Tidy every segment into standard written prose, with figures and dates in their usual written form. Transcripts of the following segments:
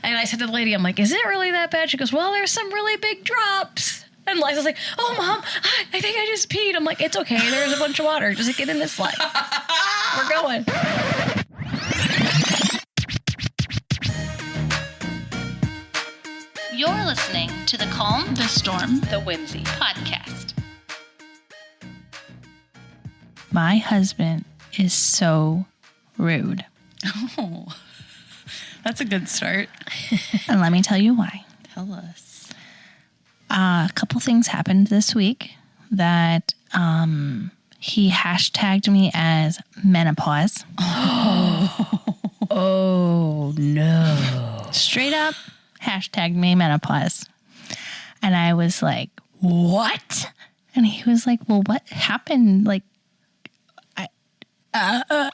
And I said to the lady, I'm like, is it really that bad? She goes, well, there's some really big drops. And Liza's like, oh, Mom, I think I just peed. I'm like, it's okay. There's a bunch of water. Just get in this slide. We're going. You're listening to the Calm, the Storm, The Whimsy podcast. My husband is so rude. Oh, that's a good start. And let me tell you why. Tell us. A couple things happened this week that he hashtagged me as menopause. Oh, no. Straight up hashtagged me menopause. And I was like, what? And he was like, well, what happened? Like,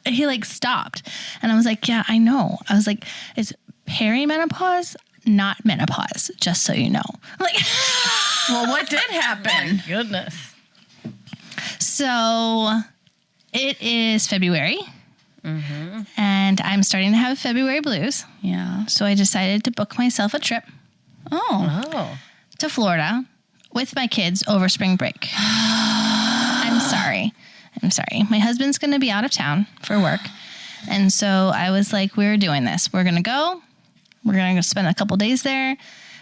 he like stopped. And I was like, yeah, I know. I was like, it's perimenopause, not menopause, just so you know. Like, Well, what did happen? Goodness. so it is February. And I'm starting to have February blues. Yeah. So I decided to book myself a trip Oh. to Florida with my kids over spring break. I'm sorry. My husband's going to be out of town for work. And so I was like, we're doing this. We're going to go. We're going to spend a couple days there.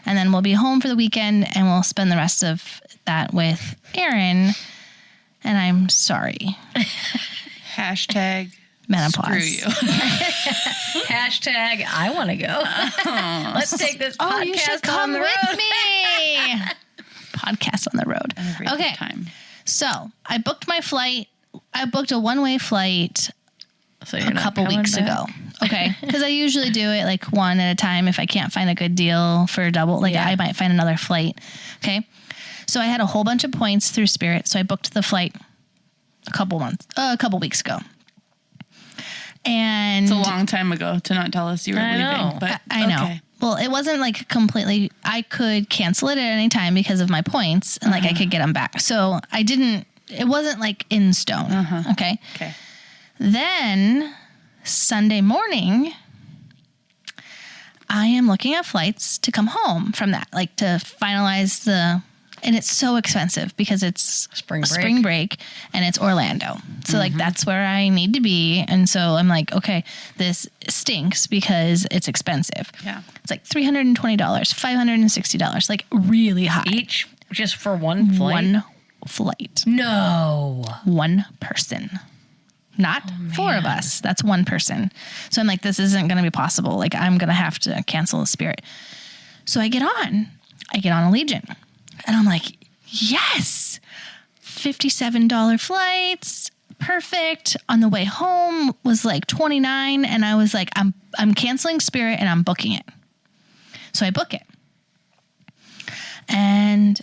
And then we'll be home for the weekend and we'll spend the rest of that with Aaron. And I'm sorry. Hashtag Menopause. screw you. Hashtag, I want to go. Let's take this podcast you should come on the with road. me. Podcast on the road. Every Okay. time. So I booked my flight. I booked a one-way flight So a couple weeks ago. Okay. Because I usually do it like one at a time if I can't find a good deal for a double. Like I might find another flight. Okay. So I had a whole bunch of points through Spirit. So I booked the flight a couple weeks ago. And It's a long time ago to not tell us you were I leaving. know. But I know. Okay. Well, it wasn't like completely, I could cancel it at any time because of my points and like I could get them back. So it wasn't like in stone. Okay. Okay. Then Sunday morning, I am looking at flights to come home from that, like to finalize and it's so expensive because it's Spring break and it's Orlando. So like that's where I need to be. And so I'm like, okay, this stinks because it's expensive. Yeah. It's like $320, $560, like really high. Each just for one flight? One flight. No. One person. Not four of us. That's one person. So I'm like, this isn't going to be possible. Like, I'm going to have to cancel the Spirit. So I get on Allegiant. And I'm like, yes, $57 flights. Perfect. On the way home was like $29. And I was like, I'm canceling Spirit and I'm booking it. So I book it. And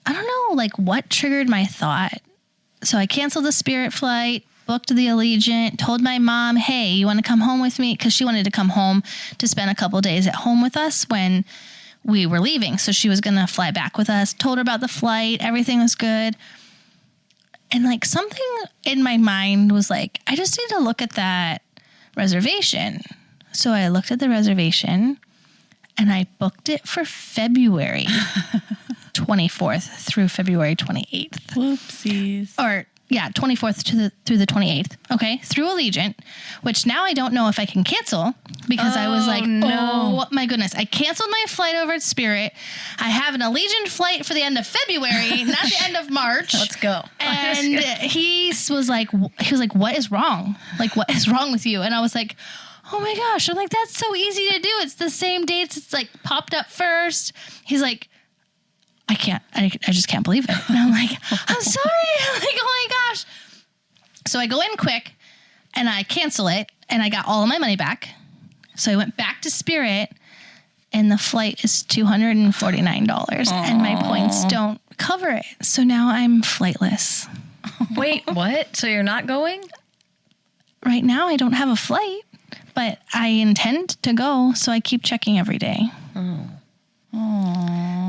I don't know, like what triggered my thought. So I canceled the Spirit flight, booked the Allegiant, told my mom, hey, you want to come home with me? Because she wanted to come home to spend a couple days at home with us when we were leaving. So she was going to fly back with us, told her about the flight. Everything was good. And like something in my mind was like, I just need to look at that reservation. So I looked at the reservation and I booked it for February 24th through February 28th. Whoopsies. Or 24th through the 28th. Okay. Through Allegiant, which now I don't know if I can cancel because I was like, oh my goodness. I canceled my flight over at Spirit. I have an Allegiant flight for the end of February, not the end of March. Let's go. And he was like, what is wrong? Like, what is wrong with you? And I was like, oh my gosh. I'm like, that's so easy to do. It's the same dates. It's like popped up first. He's like, I just can't believe it. And I'm like, I'm sorry. I'm like, oh my gosh. So I go in quick and I cancel it and I got all of my money back. So I went back to Spirit and the flight is $249 and my points don't cover it. So now I'm flightless. Wait, what? So you're not going? Right now I don't have a flight, but I intend to go. So I keep checking every day.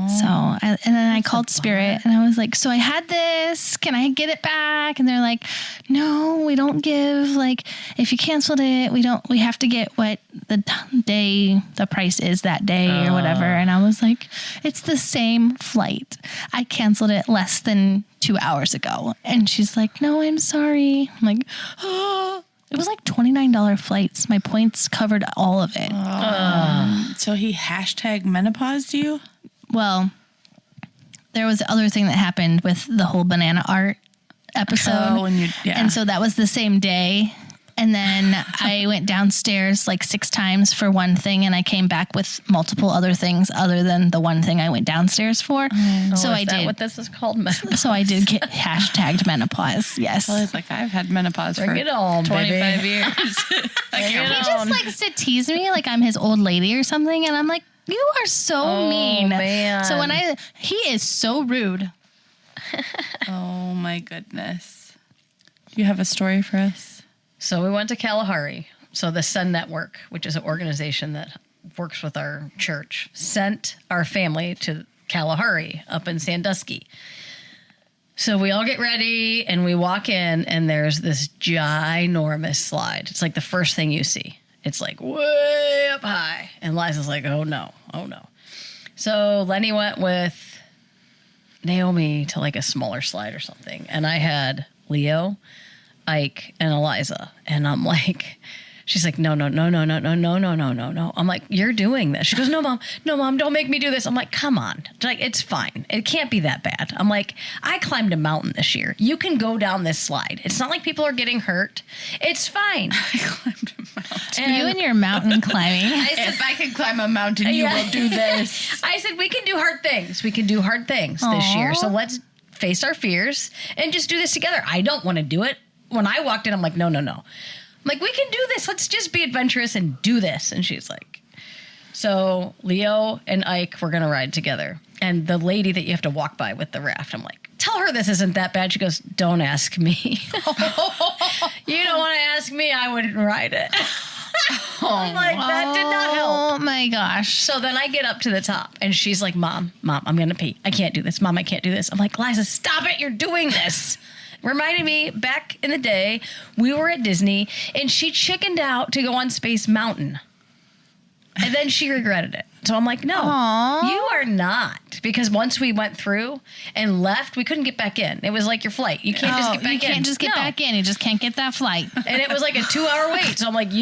And then I called Spirit and I was like, so I had this, can I get it back? And they're like, no, we don't give, like, if you canceled it, we have to get what the price is that day or whatever. And I was like, it's the same flight. I canceled it less than 2 hours ago. And she's like, no, I'm sorry. I'm like, oh. It was like $29 flights. My points covered all of it. So he #menopaused you? Well, there was the other thing that happened with the whole banana art episode. And so that was the same day. And then I went downstairs like 6 times for one thing, and I came back with multiple other things other than the one thing I went downstairs for. So is that what this is called? Menopause? So I did get #menopause. Yes. Well, it's like I've had menopause for it on, 25 baby. years. He just likes to tease me like I'm his old lady or something, and I'm like, you are so mean. Man. So he is so rude. Oh my goodness. You have a story for us? So we went to Kalahari. So the Sun Network, which is an organization that works with our church, sent our family to Kalahari up in Sandusky. So we all get ready and we walk in, and there's this ginormous slide. It's like the first thing you see. It's like way up high. And Liza's like, oh no. So Lenny went with Naomi to like a smaller slide or something. And I had Leo, Ike, and Eliza. And I'm like, she's like, no. I'm like, you're doing this. She goes, no, mom, don't make me do this. I'm like, come on. Like, it's fine. It can't be that bad. I'm like, I climbed a mountain this year. You can go down this slide. It's not like people are getting hurt. It's fine. I climbed a mountain. You and your mountain climbing. I said, if I can climb a mountain, you will do this. I said, we can do hard things. We can do hard things this year. So let's face our fears and just do this together. I don't want to do it. When I walked in, I'm like, no. I'm like, we can do this. Let's just be adventurous and do this. And she's like, so Leo and Ike were going to ride together. And the lady that you have to walk by with the raft, I'm like, tell her this isn't that bad. She goes, don't ask me. You don't want to ask me. I wouldn't ride it. I'm like, that did not help. Oh my gosh. So then I get up to the top and she's like, Mom, I'm going to pee. I can't do this. Mom, I can't do this. I'm like, Liza, stop it. You're doing this. Reminded me back in the day, we were at Disney and she chickened out to go on Space Mountain. And then she regretted it. So I'm like, no, you are not. Because once we went through and left, we couldn't get back in. It was like your flight. You can't just get back in. You can't just get back in. You just can't get that flight. And it was like a 2-hour wait. So I'm like,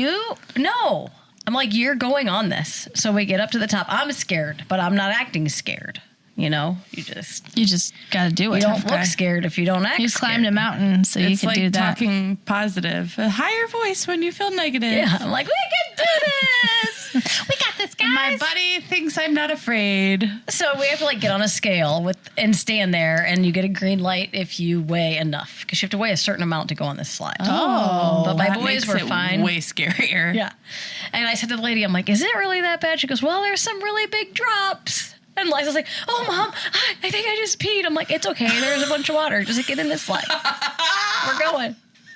no. I'm like, you're going on this. So we get up to the top. I'm scared, but I'm not acting scared. You know, you just got to do it. You don't look scared if you don't act You scared. climbed a mountain, so you can like do that. Talking positive. A higher voice when you feel negative. Yeah, I'm like, we can do this. We got this, guys. My buddy thinks I'm not afraid. So we have to like get on a scale and stand there, and you get a green light if you weigh enough, because you have to weigh a certain amount to go on this slide. But my that boys makes were it fine. Way scarier. Yeah. And I said to the lady, I'm like, is it really that bad? She goes, well, there's some really big drops. And Liza's like, oh, Mom, I think I just peed. I'm like, it's okay. There's a bunch of water. Just get in this slide.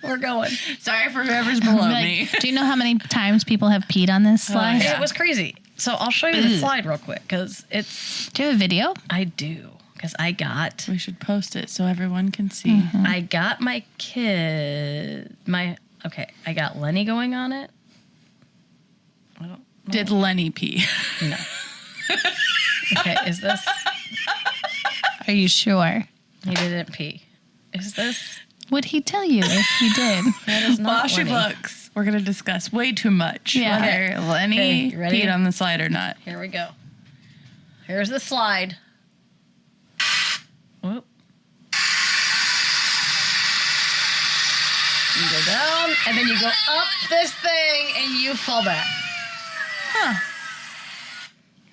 We're going. Sorry for whoever's below me. Do you know how many times people have peed on this slide? It was crazy. So I'll show you the slide real quick, because it's... Do you have a video? I do, because I got... We should post it so everyone can see. I got my kid... I got Lenny going on it. Did Lenny pee? No. Okay, is this... Are you sure? He didn't pee. Is this... Would he tell you if he did? That is not Wash your Lenny. books. We're going to discuss way too much. Yeah. Whether Lenny Okay, you ready? peed on the slide or not. Here we go. Here's the slide. Whoop. You go down, and then you go up this thing, and you fall back.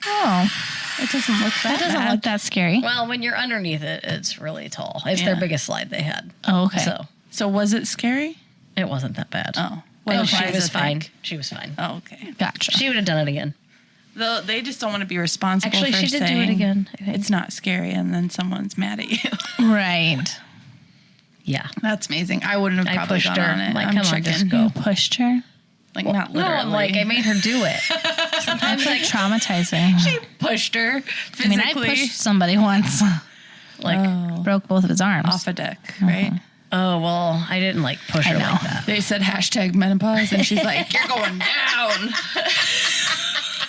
Oh, It doesn't look that doesn't look that scary. Well, when you're underneath it, it's really tall. It's their Yeah. biggest slide they had. Oh, okay. So was it scary? it wasn't that bad. Oh. And did she Liza was fine. think? She was fine. Oh, okay. Gotcha. She would have done it again. Though they just don't want to be responsible Actually, for she did do saying it again, I think. it's not scary and then someone's mad at you. Right. Yeah. That's amazing. I wouldn't have I probably pushed gone her. on it. Like, I'm come on, chicken. just go. You pushed her. Like, not No, literally. I'm like, I made her do it. Sometimes like traumatizing. She pushed her I physically mean, I pushed somebody once, Like, broke both of his arms. off a deck, right? oh, well, I didn't like push her know. like that. They said hashtag menopause, and she's like, you're going down.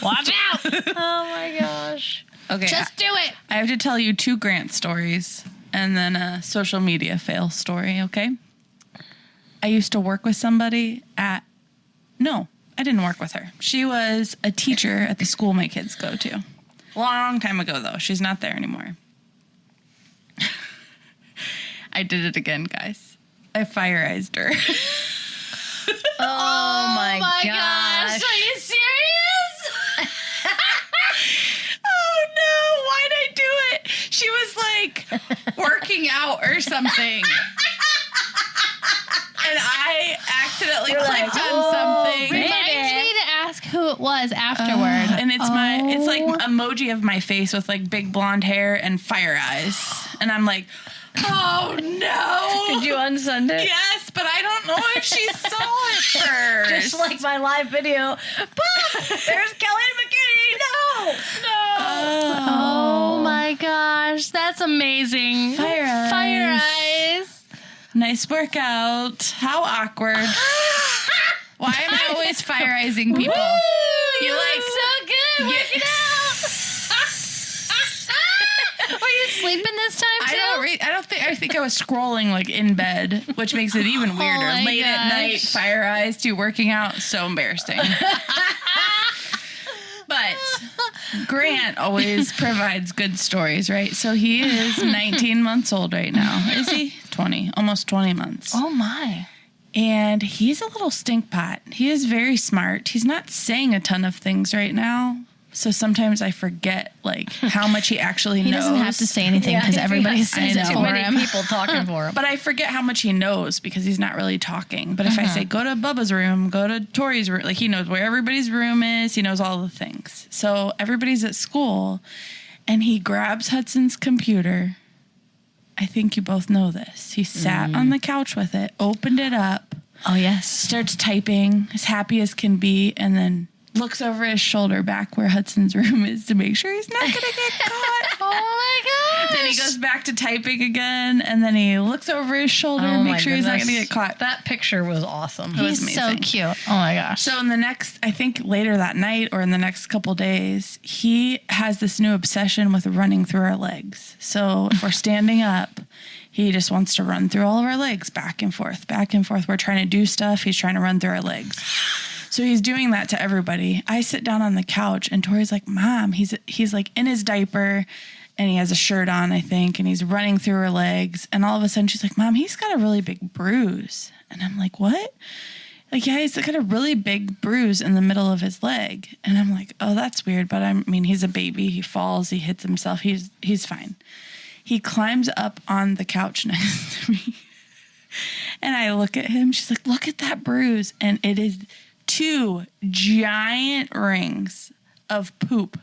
Watch out! Oh my gosh. Okay. Just do it. I have to tell you 2 Grant stories and then a social media fail story, okay? I used to work with somebody no, I didn't work with her. She was a teacher at the school my kids go to. Long time ago, though. She's not there anymore. I did it again, guys. I fireized her. Oh my gosh. Are you serious? Oh no, why'd I do it? She was like working out or something. And I accidentally clicked on something. Reminds me to ask who it was afterward. And it's like emoji of my face with like big blonde hair and fire eyes. And I'm like, oh no. Did you unsend it? Yes, but I don't know if she saw it first. Just like my live video. Pop! There's Kelly McKinney. No! Oh my gosh, that's amazing. Fire eyes. Fire eyes. Nice workout. How awkward. Why am I always fireizing people? You like so good working out. Were you sleeping this time too? I think I was scrolling like in bed, which makes it even weirder. my Late at night, gosh. fire eyes, you working out, so embarrassing. But Grant always provides good stories, right? So he is 19 months old right now. Is he? 20, almost 20 months. Oh my. And he's a little stink pot. He is very smart. He's not saying a ton of things right now. So sometimes I forget like how much he actually knows. He doesn't have to say anything because everybody says it too for many him. people talking for him. But I forget how much he knows because he's not really talking. But if I say, go to Bubba's room, go to Tori's room, like he knows where everybody's room is. He knows all the things. So everybody's at school and he grabs Hudson's computer. I think you both know this. He sat on the couch with it, opened it up, Oh yes. starts typing as happy as can be, and then looks over his shoulder back where Hudson's room is to make sure he's not going to get caught. Oh my gosh. Then he goes back to typing again, and then he looks over his shoulder Oh and my makes sure he's not going to goodness. get caught. That picture was awesome. was He's so amazing. cute. Oh my gosh. So in the next, I think later that night or in the next couple days, he has this new obsession with running through our legs. So if we're standing up, he just wants to run through all of our legs back and forth, back and forth. We're trying to do stuff. He's trying to run through our legs. So he's doing that to everybody. I sit down on the couch and Tori's like, Mom, he's like in his diaper and he has a shirt on, I think, and he's running through her legs. And all of a sudden she's like, Mom, he's got a really big bruise. And I'm like, what? Like, yeah, he's got a really big bruise in the middle of his leg. And I'm like, oh, that's weird. But I mean, he's a baby. He falls, he hits himself. He's fine. He climbs up on the couch next to me. And I look at him. She's like, look at that bruise. And it is 2 giant rings of poop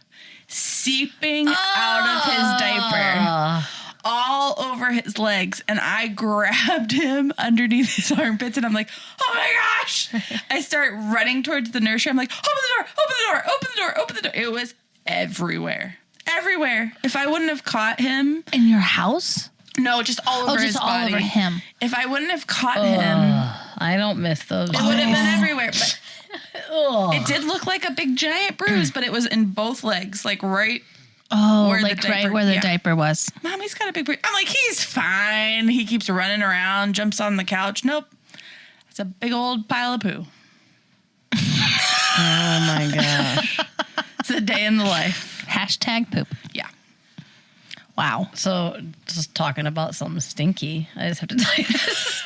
seeping out of his diaper all over his legs. And I grabbed him underneath his armpits and I'm like, oh my gosh. I start running towards the nursery. I'm like, open the door, open the door, open the door, open the door. It was everywhere. Everywhere. If I wouldn't have caught him, In your house? no, just all over his just all body. over him. If I wouldn't have caught him, I don't miss those. it would have been everywhere. But it did look like a big giant bruise, but it was in both legs, like right. Oh, Where the like diaper- right where the yeah. diaper was. Mom, he's got a big bruise. I'm like, he's fine. He keeps running around, jumps on the couch. Nope. It's a big old pile of poo. Oh my gosh. It's a day in the life. Hashtag poop. Yeah. Wow. So, just talking about something stinky, I just have to tell you this.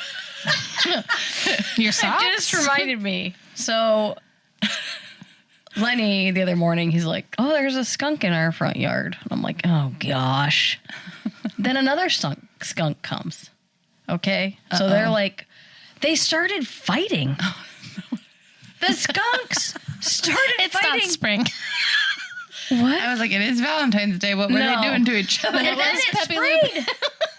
Your It socks? just reminded me. So, Lenny, the other morning, he's like, oh, there's a skunk in our front yard. And I'm like, oh, gosh. Then another skunk comes. Okay? So they're like, they started fighting. The skunks started It's fighting. not spring. What? I was like, it is Valentine's Day. What were No. they doing to each other? And then was it Pepe sprayed.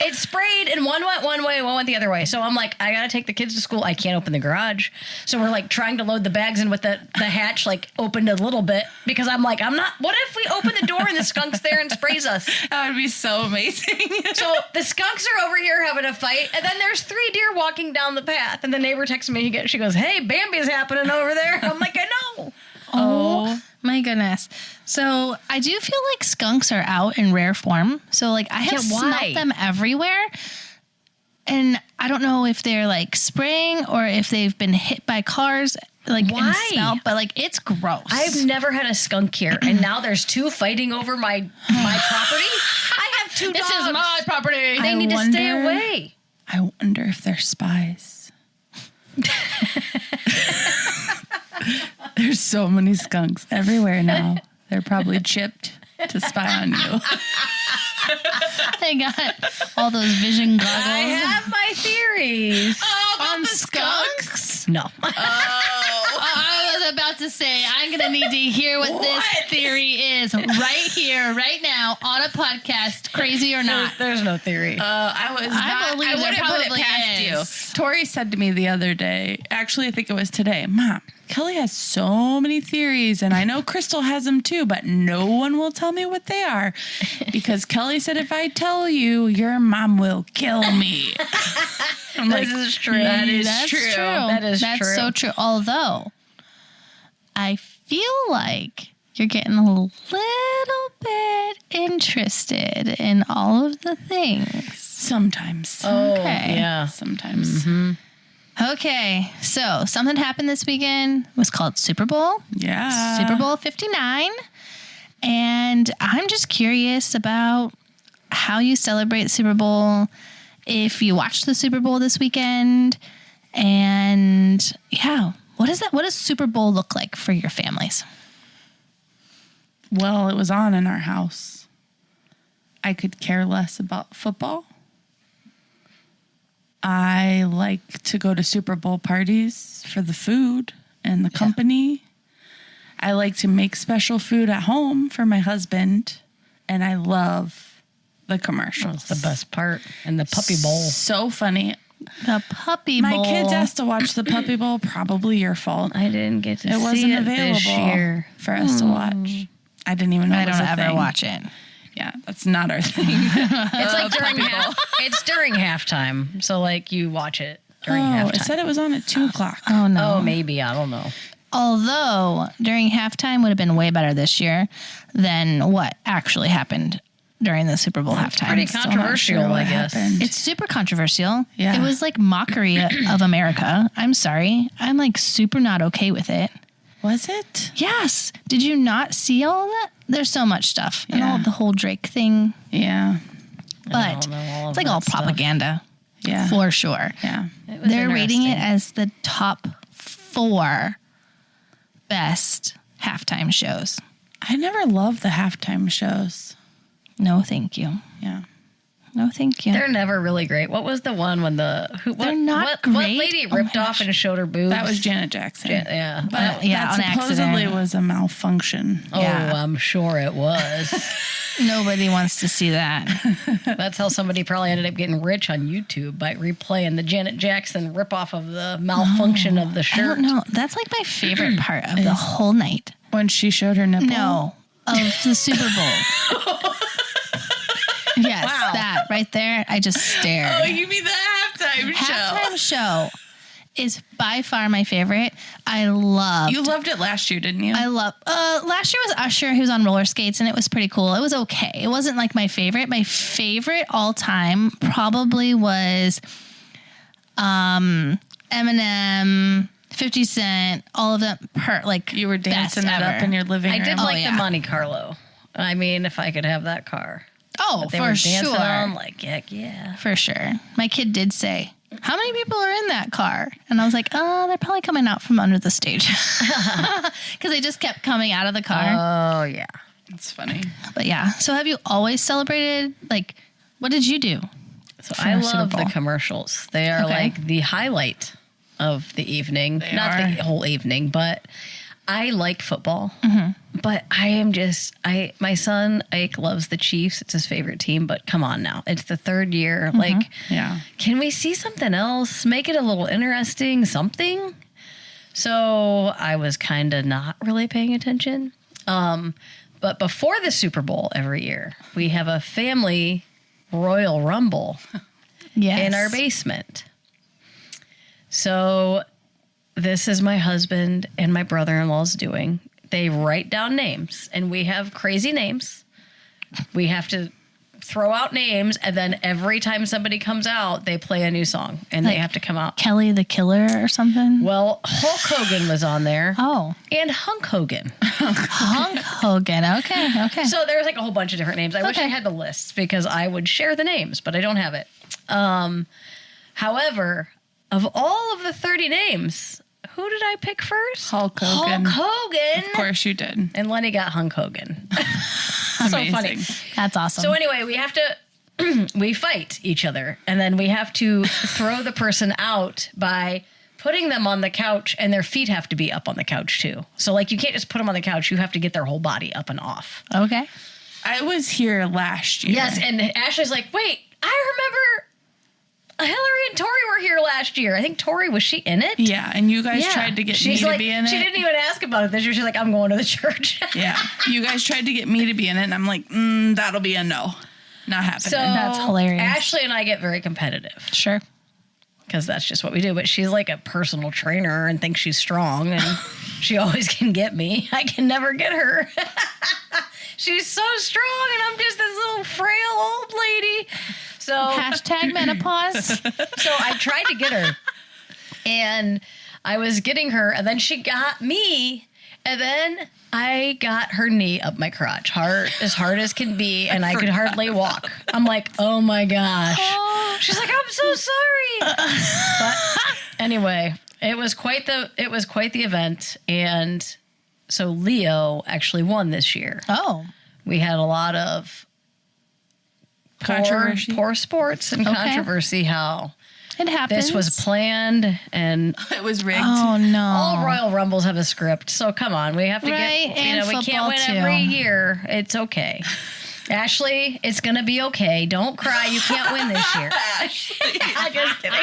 It sprayed and one went one way, one went the other way. So I'm like, I gotta take the kids to school. I can't open the garage. So we're like trying to load the bags in with the hatch like opened a little bit because I'm like, what if we open the door and the skunk's there and sprays us? That would be so amazing. So the skunks are over here having a fight, and then there's 3 deer walking down the path. And the neighbor texts me, she goes, hey, Bambi's happening over there. I'm like, I know. Oh my goodness. So I do feel like skunks are out in rare form. So like I have smelt them everywhere. And I don't know if they're like spraying or if they've been hit by cars like in smell, but like it's gross. I've never had a skunk here, and now there's 2 fighting over my property. I have 2 dogs. This is my property. They need to stay away. I wonder if they're spies. There's so many skunks everywhere now. They're probably chipped to spy on you. They got all those vision goggles. I have my theories. On the skunks? No. I was about to say, I'm going to need to hear what this theory is right here, right now, on a podcast, crazy or not. There's no theory. I believe there wouldn't put it probably past is. you. Tori said to me the other day, actually, I think it was today, Mom, Kelly has so many theories, and I know Crystal has them too, but no one will tell me what they are because Kelly said if I tell you, your mom will kill me. I'm This is true. That's true. That's That's so true. Although, I feel like you're getting a little bit interested in all of the things. Sometimes. Okay. Yeah. Sometimes. Okay, so something happened this weekend. It was called Super Bowl. Yeah. Super Bowl 59. And I'm just curious about how you celebrate Super Bowl, if you watched the Super Bowl this weekend, and yeah, what does Super Bowl look like for your families? Well, it was on in our house. I could care less about football. I like to go to Super Bowl parties for the food and the company. I like to make special food at home for my husband. And I love the commercials. That's the best part. And the Puppy Bowl. So funny. The Puppy Bowl. My kids asked to watch the Puppy Bowl. Probably your fault. I didn't get to It see wasn't it available this year. for us to watch. I didn't even know I it was don't a ever thing. watch it. Yeah, that's not our thing. It's like during halftime. So like you watch it during halftime. It said it was on at 2:00. Oh, no. Oh, maybe. I don't know. Although during halftime would have been way better this year than what actually happened during the Super Bowl halftime. Pretty Still not controversial, sure what I guess. happened. It's super controversial. Yeah. It was like mockery of America. I'm sorry. I'm like super not okay with it. Was it? Yes. Did you not see all of that? There's so much stuff and Yeah. all the whole Drake thing, Yeah. but don't know all of it's like that all stuff. propaganda Yeah. for sure. Yeah. It was They're rating it interesting. as the top 4 best halftime shows. I never loved the halftime shows. No, thank you. Yeah. No, thank you. They're never really great. What was the one when They're what not what great. lady Oh my ripped off gosh. and showed her boobs? That was Janet Jackson. yeah. But yeah, that on supposedly accident. was a malfunction. Oh, Yeah. I'm sure it was. Nobody wants to see that. That's how somebody probably ended up getting rich on YouTube by replaying the Janet Jackson ripoff of the malfunction of the I shirt. don't know. That's like my favorite part of the whole night. When she showed her nipple. No, of the Super Bowl. Yes, Wow. that right there. I just stared. Oh, you mean the halftime show? Halftime show is by far my favorite. I love. You loved it last year, didn't you? Last year was Usher, who's on roller skates, and it was pretty cool. It was okay. It wasn't like my favorite. My favorite all time probably was Eminem, 50 Cent, all of them. You were dancing best it up ever. in your living room. I did Oh, like yeah. the Monte Carlo. I mean, if I could have that car. Oh, But they for were dancing sure. on like, heck yeah. For sure. My kid did say, how many people are in that car? And I was like, oh, they're probably coming out from under the stage. Because they just kept coming out of the car. Oh, yeah. It's funny. But yeah. So have you always celebrated? Like, what did you do? So for I Super love the Bowl? commercials. They are Okay. like the highlight of the evening. They Not are. the whole evening, but I like football, but my son Ike loves the Chiefs. It's his favorite team, but come on now. It's the third year. Like, Yeah. can we see something else? Make it a little interesting, something? So I was kind of not really paying attention. But before the Super Bowl every year, we have a family Royal Rumble Yes. in our basement. So this is my husband and my brother-in-law's doing. They write down names, and we have crazy names. We have to throw out names, and then every time somebody comes out, they play a new song, and they Like have to come out. Kelly the Killer or something. Well, Hulk Hogan was on there, Oh, and Hunk Hogan. Hulk Hogan. Okay. Okay. So there's like a whole bunch of different names. I wish I Okay. had the lists because I would share the names, but I don't have it. However, of all of the 30 names, who did I pick first? Hulk Hogan. Hulk Hogan. Of course you did. And Lenny got Hunk Hogan. So Amazing. funny. That's awesome. So anyway, we have to we fight each other, and then we have to throw the person out by putting them on the couch, and their feet have to be up on the couch too. So like you can't just put them on the couch; you have to get their whole body up and off. okay. I was here last year. Yes, and Ashley's like, wait, I remember Hillary and Tori were here last year. I think Tori, was she in it? Yeah, and you guys tried to get She's me like, to be in it. She didn't even ask about it this year. She's like, I'm going to the church. Yeah, you guys tried to get me to be in it, and I'm like, that'll be a no. Not happening. So That's hilarious. Ashley and I get very competitive Sure. because that's just what we do. But she's like a personal trainer and thinks she's strong, and she always can get me. I can never get her. She's so strong, and I'm just this little frail old lady. So Hashtag menopause. So I tried to get her, and I was getting her, and then she got me, and then I got her knee up my crotch, as hard as can be, and I could hardly walk. I'm like, oh my gosh. She's like, I'm so sorry. But anyway, it was quite the event, and so Leo actually won this year. Oh. We had a lot of Controversy. poor sports and Okay. controversy. How It happens. this was planned, and it was rigged. Oh no. all Royal Rumbles have a script. So come on, we have to Right, get. and We can't football, win too. every year. It's okay. Ashley, it's gonna be okay. Don't cry. You can't win this year. I'm just kidding.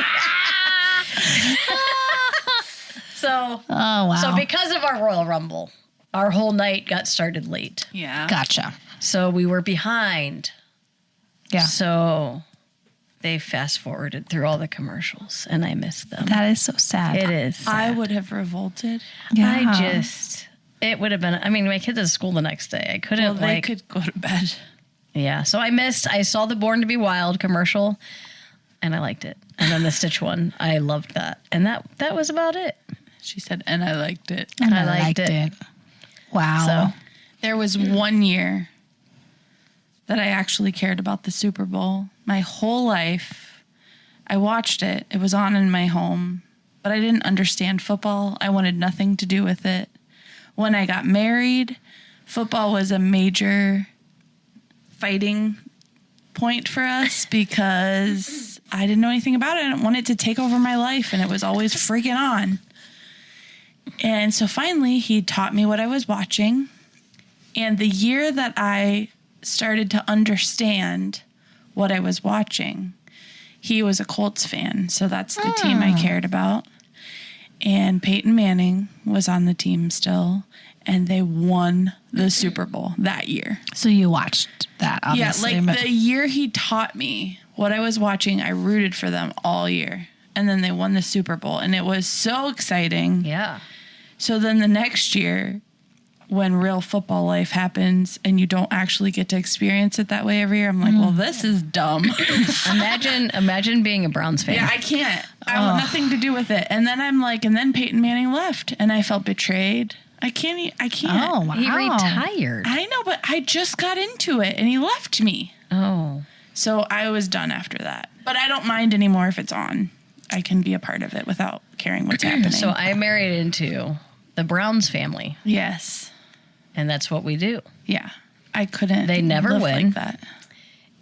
So Oh wow. so because of our Royal Rumble, our whole night got started late. Yeah. Gotcha. So we were behind. Yeah. So they fast forwarded through all the commercials, and I missed them. That is so sad. It is. I sad. would have revolted. Yeah. It would have been. I mean, my kids at school the next day. I couldn't Well, they like. could go to bed. Yeah. So I saw the Born to Be Wild commercial, and I liked it. And then the Stitch one, I loved that. And that was about it. She said, and I liked it. And I I liked liked it. it. Wow. So There was 1 year that I actually cared about the Super Bowl. My whole life, I watched it. It was on in my home, but I didn't understand football. I wanted nothing to do with it. When I got married, football was a major fighting point for us because I didn't know anything about it. I didn't want it to take over my life, and it was always freaking on. And so finally, he taught me what I was watching. And the year that I started to understand what I was watching, he was a Colts fan. So that's the team I cared about. And Peyton Manning was on the team still. And they won the Super Bowl that year. So you watched that, obviously. Yeah, like but- the year he taught me what I was watching, I rooted for them all year. And then they won the Super Bowl. And it was so exciting. yeah. So then the next year, when real football life happens and you don't actually get to experience it that way every year, I'm like, well, this is dumb. Imagine being a Browns fan. Yeah, I can't. I want nothing to do with it. And then I'm like, and then Peyton Manning left, and I felt betrayed. I can't. Oh, wow. He retired. I know, but I just got into it, and he left me. Oh. So I was done after that. But I don't mind anymore if it's on. I can be a part of it without caring what's happening. So I married into the Browns family, yes, and that's what we do. yeah, I couldn't. They never live win. like that.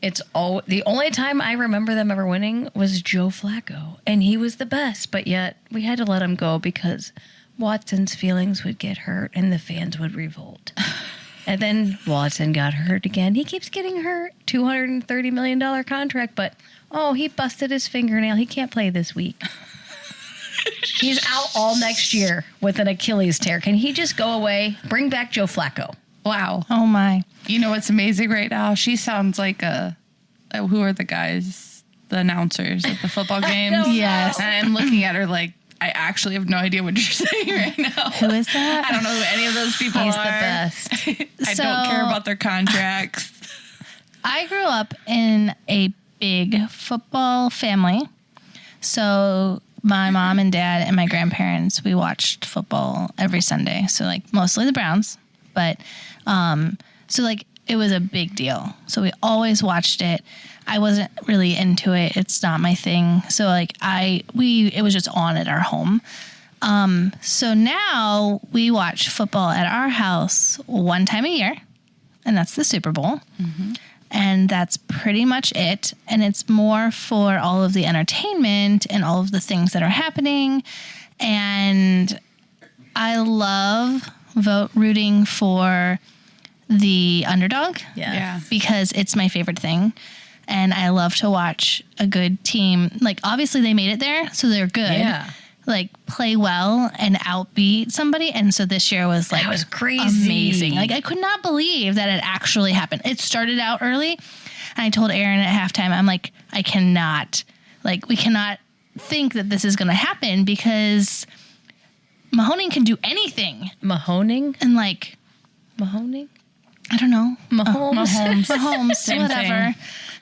It's all the only time I remember them ever winning was Joe Flacco, and he was the best. But yet we had to let him go because Watson's feelings would get hurt and the fans would revolt. And then Watson got hurt again. He keeps getting hurt. $230 million contract, but he busted his fingernail. He can't play this week. He's out all next year with an Achilles tear. Can he just go away? Bring back Joe Flacco. Wow. Oh my. You know what's amazing right now? She sounds like who are the guys, the announcers at the football games? Yes. And I'm looking at her like, I actually have no idea what you're saying right now. Who is that? I don't know who any of those people He's are. the best. I So- don't care about their contracts. I grew up in a big football family. So my mom and dad and my grandparents, we watched football every Sunday. So like mostly the Browns, but so like it was a big deal. So we always watched it. I wasn't really into it. It's not my thing. So like it was just on at our home. So now we watch football at our house one time a year, and that's the Super Bowl. Mm-hmm. And that's pretty much it. And it's more for all of the entertainment and all of the things that are happening. And I love rooting for the underdog. Yeah. Because it's my favorite thing. And I love to watch a good team. Like, obviously they made it there, so they're good. Yeah. Like, play well and outbeat somebody. And so this year was like, That was crazy. amazing. Like, I could not believe that it actually happened. It started out early. And I told Aaron at halftime, I'm like, we cannot think that this is going to happen because Mahoning can do anything. Mahoning? And like, Mahoning? I don't know. Mahomes. Mahomes, Same whatever. thing.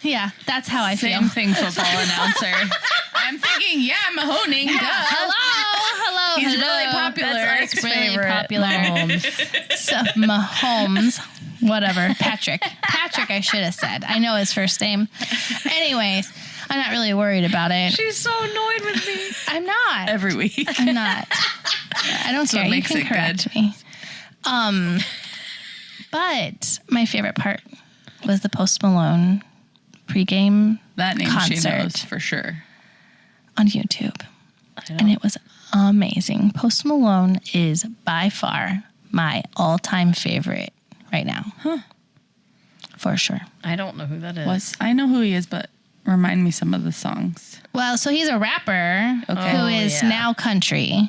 Yeah, that's how I feel. Same thing, football announcer. I'm thinking, Mahoning. Yeah. Duh. Hello. He's really popular. That's Ike's really favorite. popular. Mahomes. So, Mahomes, whatever. Patrick, I should have said. I know his first name. Anyways, I'm not really worried about it. She's so annoyed with me. I'm not. Every week. I'm not. I don't care. what You makes can it correct me. But my favorite part was the Post Malone pregame That name she concert knows for sure. on YouTube. And it was amazing. Post Malone is by far my all-time favorite right now. For sure. I don't know who that is. I know who he is, but remind me some of the songs. Well, so he's a rapper Okay. who Oh, is yeah. now country.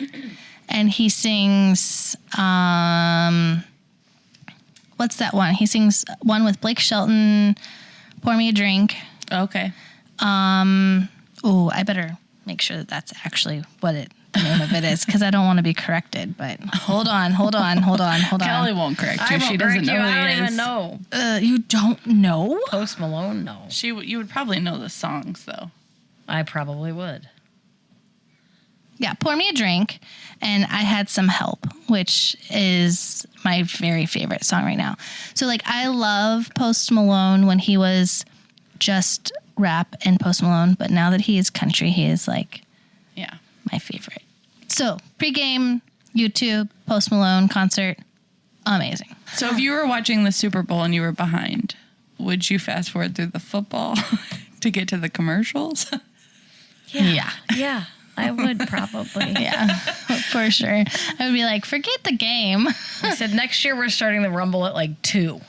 And he sings what's that one? He sings one with Blake Shelton, Pour Me a Drink. Okay. Oh, I better make sure that that's actually what the name of it is, because I don't want to be corrected. But hold on. Kelly won't correct you. I She won't doesn't correct know you. who I he don't is. even know. You don't know? Post Malone? No. You would probably know the songs though. I probably would. Yeah, Pour Me a Drink. And I Had Some Help, which is my very favorite song right now. So, like, I love Post Malone when he was just rap and Post Malone. But now that he is country, he is, like, Yeah. my favorite. So, pregame, YouTube, Post Malone concert, amazing. So if you were watching the Super Bowl and you were behind, would you fast forward through the football to get to the commercials? Yeah. Yeah, I would probably. Yeah, for sure. I would be like, forget the game. I said next year we're starting the Rumble at like 2.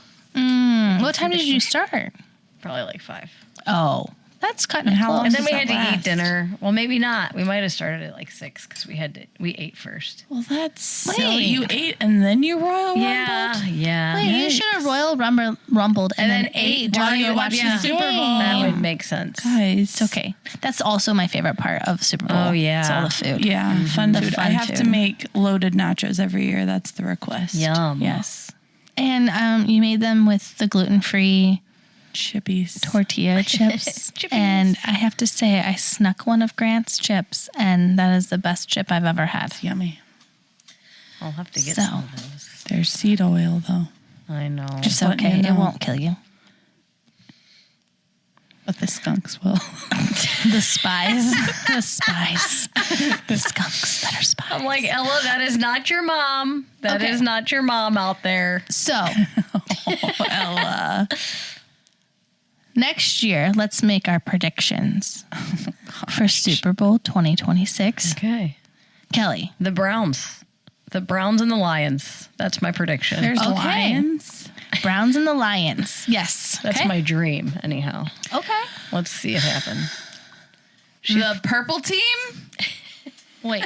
What time did you start? Probably like 5. Oh, that's cutting it how close. long And then does we that had to last? eat dinner. Well, maybe not. We might have started at like 6 because we ate first. Well, that's silly. Wait. You ate and then you Royal Yeah, Rumbled? yeah. Wait, you should have Royal rumbled and then ate while you watched yeah. the Super Bowl. That would make sense. Guys. It's okay. That's also my favorite part of Super Bowl. Oh, yeah. It's all the food. Yeah, fun The food. I fun have to food. make loaded nachos every year. That's the request. Yum. Yes. And you made them with the gluten-free Chippies. tortilla chips. Chippies. And I have to say, I snuck one of Grant's chips, and that is the best chip I've ever had. Yummy. I'll have to get So. some of those. There's seed oil though. I know. It's letting okay. you It know. won't kill you. But the skunks will. The spies. The spies. The skunks that are spies. I'm like, Ella, that is not your mom. That is Okay. not your mom out there. So, next year, let's make our predictions for Super Bowl 2026. Okay. Kelly, The Browns. The Browns and the Lions. That's my prediction. There's Okay. Lions. Browns and the Lions. Yes. That's okay. my dream, anyhow. Okay. Let's see it happen. The purple team? Wait.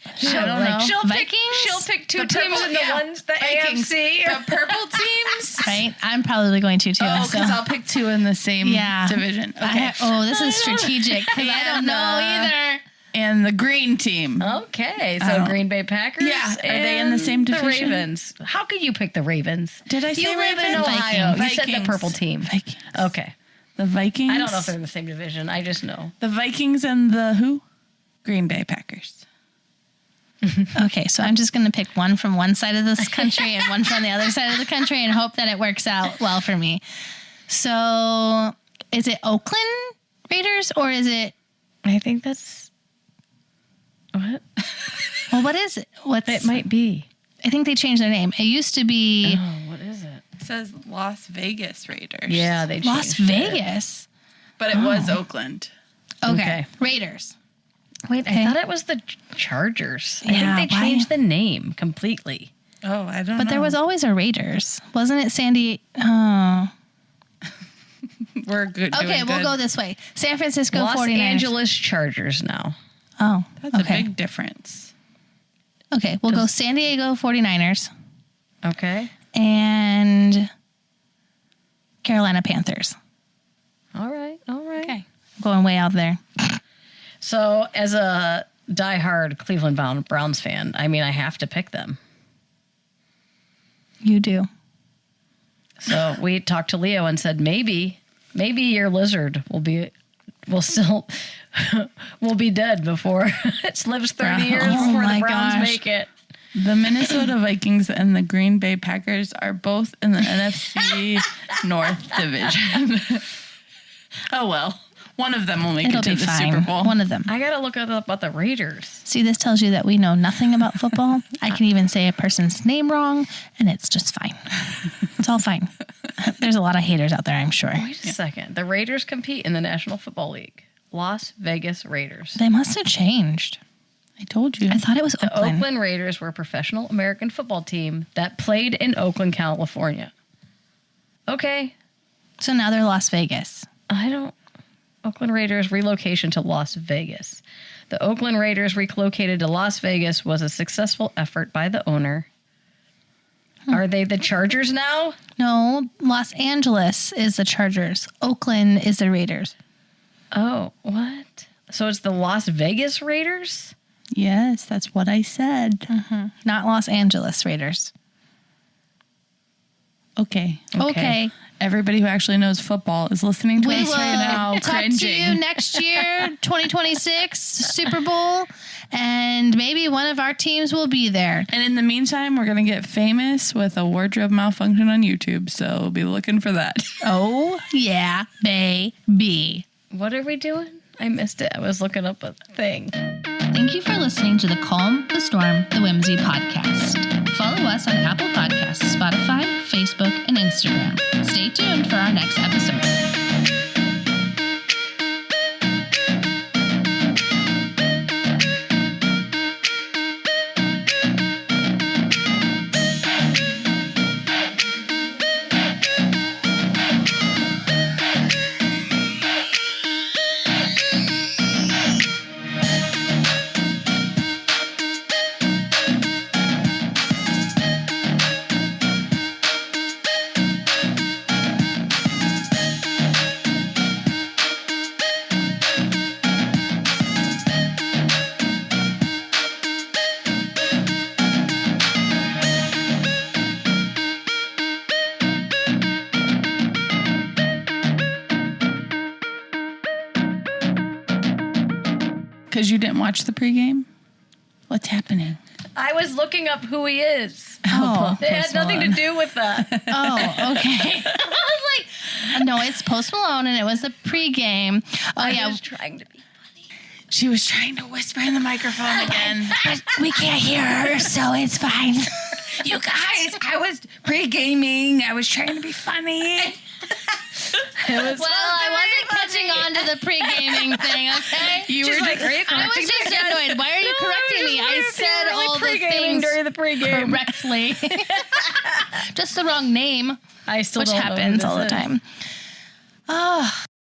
I don't know. Vikings? pick two The purple- yeah. Vikings. AFC. The purple teams? Right? I'm probably going to too. Oh, so. because I'll pick two in the same Yeah. division. Okay. This is strategic because I don't know either. And the green team. Okay, I so don't- Green Bay Packers. Yeah, are they in the and same division? The Ravens. How could you pick the Ravens? Did I say You live in Ravens? Ohio. You said the Vikings. purple team. Vikings. Okay. The Vikings. I don't know if they're in the same division. I just know. The Vikings and the who? Green Bay Packers. Okay, so I'm just going to pick one from one side of this country and one from the other side of the country and hope that it works out well for me. So, is it Oakland Raiders or is it? I think that's what Well, what is it? it might be. I think they changed their name. It used to be Oh, what is it? It says Las Vegas Raiders. Yeah, they Las changed it. Vegas. But it was Oakland. Okay. Raiders. Wait, I thought it was the Chargers. I Yeah, think they why? changed the name completely. Oh, I don't know. But there was always a Raiders. Wasn't it San Diego? Oh. We're good. Okay, doing we'll good. go this way. San Francisco Los 49ers. Angeles Chargers now. Oh, That's okay. a big difference. Okay, we'll go San Diego 49ers Okay. and Carolina Panthers. All right. All right. Okay. Going way out there. So, as a diehard Cleveland Browns fan, I mean, I have to pick them. You do. So we talked to Leo and said maybe your lizard will still will be dead before it lives 30 years Oh before my the Browns gosh. make it. The Minnesota Vikings and the Green Bay Packers are both in the NFC North Division. Oh well, one of them will make It'll it to be the fine. Super Bowl. One of them. I gotta look up about the Raiders. See, this tells you that we know nothing about football. I can even say a person's name wrong, and it's just fine. It's all fine. There's a lot of haters out there, I'm sure. Wait a second. The Raiders compete in the National Football League. Las Vegas Raiders. They must have changed. I told you. I thought it was The Oakland. Oakland Raiders were a professional American football team that played in Oakland, California. Okay. So now they're Las Vegas. Oakland Raiders relocation to Las Vegas. The Oakland Raiders relocated to Las Vegas was a successful effort by the owner. Are they the Chargers now? No, Los Angeles is the Chargers. Oakland is the Raiders. Oh, what? So it's the Las Vegas Raiders? Yes, that's what I said. Not Los Angeles Raiders. Okay. Okay. Everybody who actually knows football is listening to We us will right now, talk cringing. to you next year, 2026 Super Bowl, and maybe one of our teams will be there. And in the meantime, we're going to get famous with a wardrobe malfunction on YouTube. So be looking for that. Oh, yeah, baby. What are we doing? I missed it. I was looking up a thing. Thank you for listening to the Calm, the Storm, the Whimsy podcast. Follow us on Apple Podcasts, Spotify, Facebook, and Instagram. Stay tuned for our next episode. Because you didn't watch the pregame? What's happening? I was looking up who he is. Oh, It had nothing to do with that. oh, okay. I was like, no, it's Post Malone, and it was the pregame. Oh, I yeah. was trying to be. She was trying to whisper in the microphone again. But we can't hear her, so it's fine. You guys, I was pre-gaming. I was trying to be funny. It was Well, I wasn't catching on to the pre-gaming thing, okay? You She's were like, just, are you I was correcting just me again? annoyed. Why are you correcting me? I said really all the pre-gaming things during the pregame. correctly. Just the wrong name, I still which don't know who happens this all the is. time. Oh,